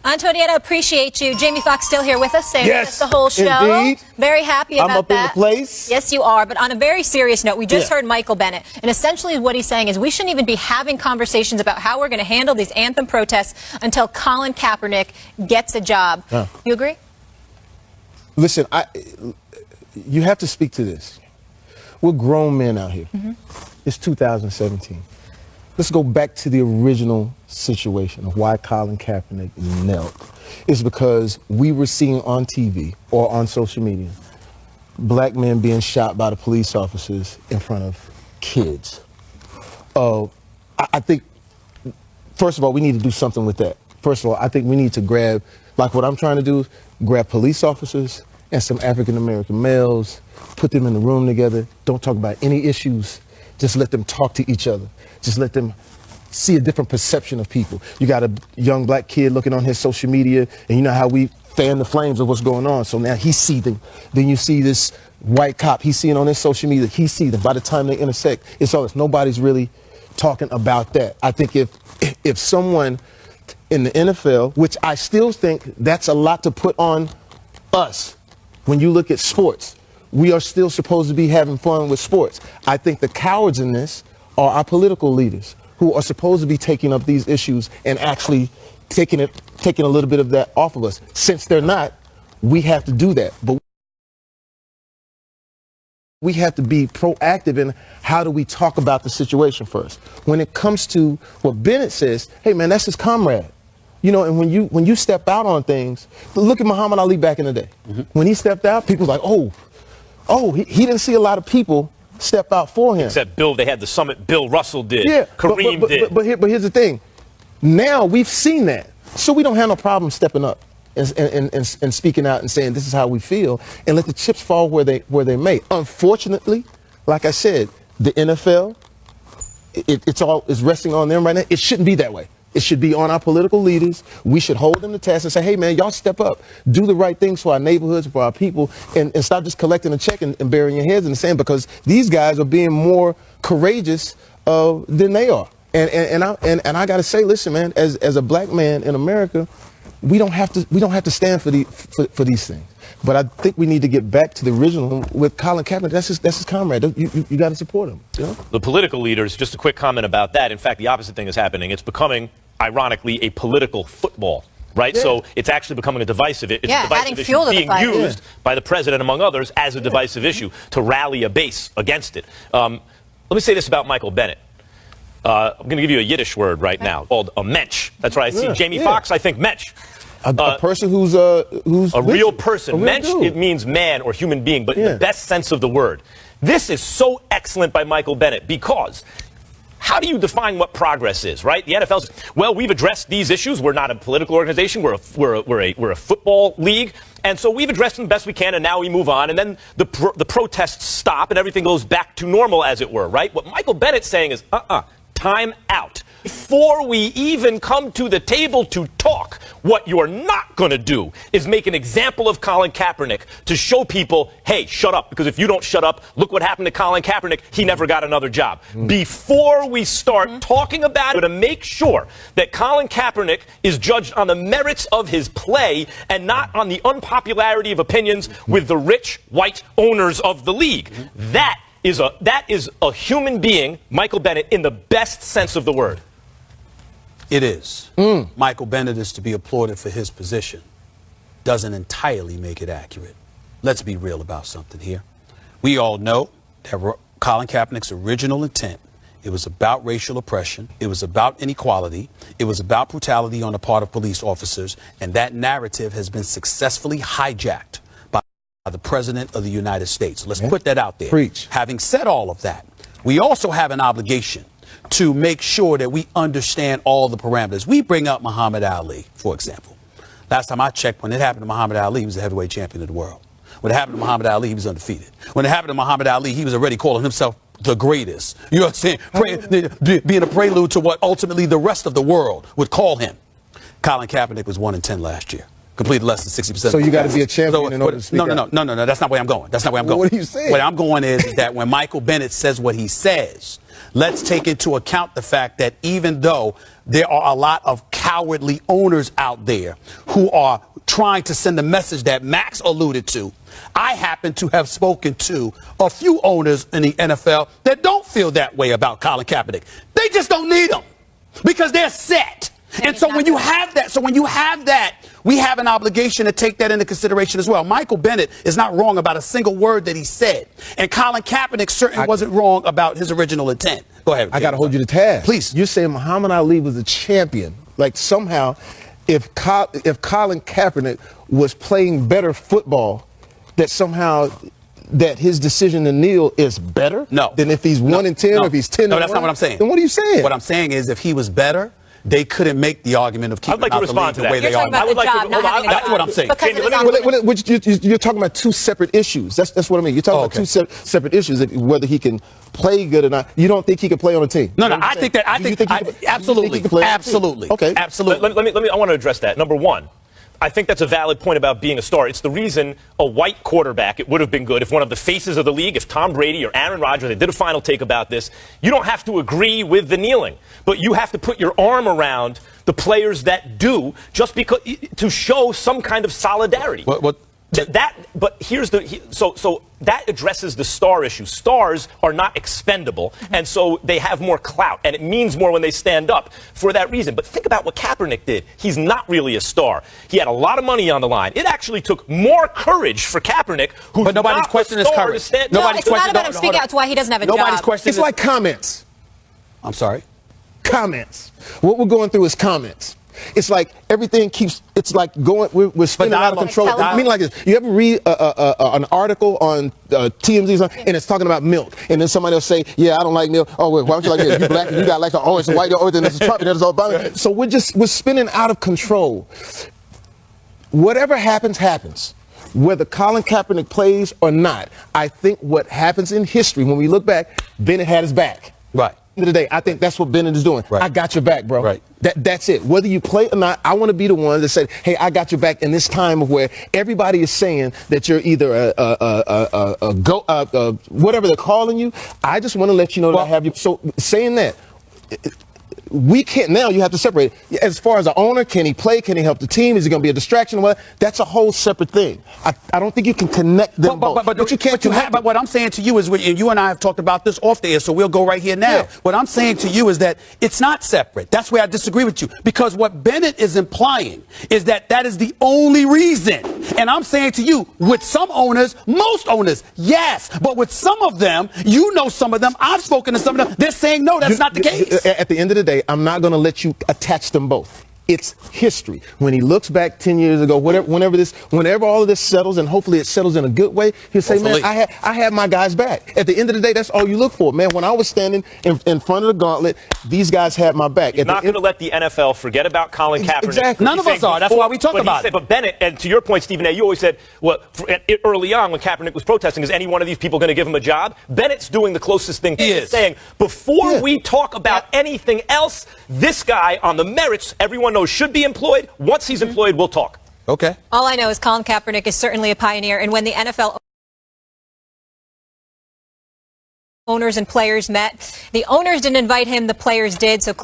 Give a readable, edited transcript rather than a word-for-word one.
Antonietta, appreciate you. Jamie Foxx still here with us, staying with us the whole show. Indeed. Very happy about that. I'm up in the place. Yes, you are. But on a very serious note, we just heard Michaeal Bennett, and essentially what he's saying is we shouldn't even be having conversations about how we're going to handle these anthem protests until Colin Kaepernick gets a job. You agree? Listen, you have to speak to this. We're grown men out here. It's 2017. Let's go back to the original situation of why Colin Kaepernick knelt. It's because we were seeing on TV or on social media black men being shot by the police officers in front of kids. I think, first of all, we need to do something with that. First of all, I think we need to grab, like what I'm trying to do, is grab police officers and some African-American males, put them in the room together, don't talk about any issues, just let them talk to each other. Just let them see a different perception of people. You got a young black kid looking on his social media, and you know how we fan the flames of what's going on. So now he's seething. Then you see this white cop, he's seeing on his social media, he's seething. By the time they intersect, it's all this. Nobody's really talking about that. I think if someone in the NFL, which I still think that's a lot to put on us, when you look at sports, we are still supposed to be having fun with sports. I think the cowards in this are our political leaders who are supposed to be taking up these issues and actually taking a little bit of that off of us. Since they're not, we have to do that. But we have to be proactive in how do we talk about the situation first. When it comes to what Bennett says, hey man, that's his comrade. You know, and when you step out on things, look at Muhammad Ali back in the day. When he stepped out, people were like, he didn't see a lot of people step out for him. Except they had the summit Bill Russell did. Yeah, Kareem did. But here's the thing. Now we've seen that. So we don't have no problem stepping up and speaking out and saying this is how we feel and let the chips fall where they may. Unfortunately, like I said, the NFL, it's resting on them right now. It shouldn't be that way. It should be on our political leaders. We should hold them to task and say, hey, man, y'all step up. Do the right things for our neighborhoods, for our people, and stop just collecting a check and burying your heads in the sand, because these guys are being more courageous than they are. And I got to say, listen, man, as a black man in America, we don't have to stand for these things. But I think we need to get back to the original with Colin Kaepernick. That's his comrade. You got to support him. You know? The political leaders, just a quick comment about that. In fact, the opposite thing is happening. It's becoming, ironically, a political football, right? Yeah. So it's actually becoming a divisive issue. It's a divisive issue being used by the president, among others, as a divisive issue to rally a base against it. Let me say this about Michaeal Bennett. I'm going to give you a Yiddish word right now called a mensch. That's right. I see Jamie Foxx, I think mensch. A person who's a real person. Mensch, it means man or human being, but in the best sense of the word. This is so excellent by Michaeal Bennett, because how do you define what progress is, right? The NFL's, well, we've addressed these issues. We're not a political organization. We're a football league. And so we've addressed them the best we can, and now we move on. And then the protests stop, and everything goes back to normal, as it were, right? What Michaeal Bennett's saying is, time out. Before we even come to the table to talk, what you're not going to do is make an example of Colin Kaepernick to show people, hey, shut up. Because if you don't shut up, look what happened to Colin Kaepernick. He never got another job. Before we start talking about it, to make sure that Colin Kaepernick is judged on the merits of his play and not on the unpopularity of opinions with the rich white owners of the league. That is a human being, Michaeal Bennett, in the best sense of the word. It is. Michaeal Bennett is to be applauded for his position. Doesn't entirely make it accurate. Let's be real about something here. We all know that Colin Kaepernick's original intent, it was about racial oppression, it was about inequality, it was about brutality on the part of police officers, and that narrative has been successfully hijacked by the President of the United States. Let's put that out there. Preach. Having said all of that, we also have an obligation to make sure that we understand all the parameters. We bring up Muhammad Ali, for example. Last time I checked, when it happened to Muhammad Ali, he was the heavyweight champion of the world. When it happened to Muhammad Ali, he was undefeated. When it happened to Muhammad Ali, he was already calling himself the greatest. You know what I'm saying? Being a prelude to what ultimately the rest of the world would call him. Colin Kaepernick was 1-10 last year. Completed less than 60%. So you got to be a champion in order to speak No. That's not where I'm going. What are you saying? What I'm going is that when Michael Bennett says what he says, let's take into account the fact that even though there are a lot of cowardly owners out there who are trying to send the message that Max alluded to, I happen to have spoken to a few owners in the NFL that don't feel that way about Colin Kaepernick. They just don't need him because they're set. And so when you have that, we have an obligation to take that into consideration as well. Michael Bennett is not wrong about a single word that he said. And Colin Kaepernick certainly wasn't wrong about his original intent. Go ahead. I got to hold you to task. Please. You're saying Muhammad Ali was a champion. Like somehow, if Colin Kaepernick was playing better football, that somehow that his decision to kneel is better than if he's 1-10 or if he's 10-1? No, that's not what I'm saying. Then what are you saying? What I'm saying is if he was better, they couldn't make the argument of keeping out the league the way they are. That's what I'm saying. You're talking about two separate issues. That's what I mean. You're talking about two separate issues. Whether he can play good or not. You don't think he can play on a team? No, I think that. Absolutely. Okay. Absolutely. I want to address that. Number one, I think that's a valid point about being a star. It's the reason a white quarterback, it would have been good if one of the faces of the league, if Tom Brady or Aaron Rodgers, they did a final take about this, you don't have to agree with the kneeling, but you have to put your arm around the players that do, just because, to show some kind of solidarity. But here's so that addresses the star issue. Stars are not expendable, and so they have more clout, and it means more when they stand up for that reason. But think about what Kaepernick did. He's not really a star. He had a lot of money on the line. It actually took more courage for Kaepernick, who's but nobody's questioning his courage. It's not about him speaking out to why he doesn't have a job. It's like comments. I'm sorry? Comments. What we're going through is comments. It's like everything keeps, it's like going, we're spinning out of control. I mean like this. You ever read an article on TMZ and it's talking about milk, and then somebody will say, yeah, I don't like milk. Oh, wait, why don't you like it? You black and you got like, oh, it's a white, oh, then it's a Trump, and it's all about. So we're spinning out of control. Whatever happens, happens. Whether Colin Kaepernick plays or not, I think what happens in history, when we look back, Bennett had his back. Right. At the end of the day, I think that's what Bennett is doing. Right. I got your back, bro. Right. That's it. Whether you play or not, I want to be the one that said, hey, I got your back in this time of where everybody is saying that you're either whatever they're calling you. I just want to let you know that I have you. So saying that, we can't, now you have to separate it. As far as the owner, can he play? Can he help the team? Is he going to be a distraction? Well, that's a whole separate thing. I don't think you can connect them both. But you can't but what I'm saying to you is, and you and I have talked about this off the air, so we'll go right here now. Yeah. What I'm saying to you is that it's not separate. That's where I disagree with you. Because what Bennett is implying is that that is the only reason. And I'm saying to you, with some owners, most owners, yes. But with some of them, you know some of them, I've spoken to some of them, they're saying, no, that's not the case. At the end of the day, I'm not going to let you attach them both. It's history. When he looks back 10 years ago, whenever all of this settles, and hopefully it settles in a good way, he'll say, man, I have my guys back. At the end of the day, that's all you look for. Man, when I was standing in front of the gauntlet, these guys had my back. You're not going to let the NFL forget about Colin Kaepernick. Exactly. None of us are. That's why we talk about it. But Bennett, and to your point, Stephen A., you always said, well, early on when Kaepernick was protesting, is any one of these people going to give him a job? Bennett's doing the closest thing to saying, before we talk about anything else, this guy on the merits, everyone knows should be employed. Once he's employed, we'll talk. Okay. All I know is Colin Kaepernick is certainly a pioneer, and when the NFL owners and players met, the owners didn't invite him, the players did. So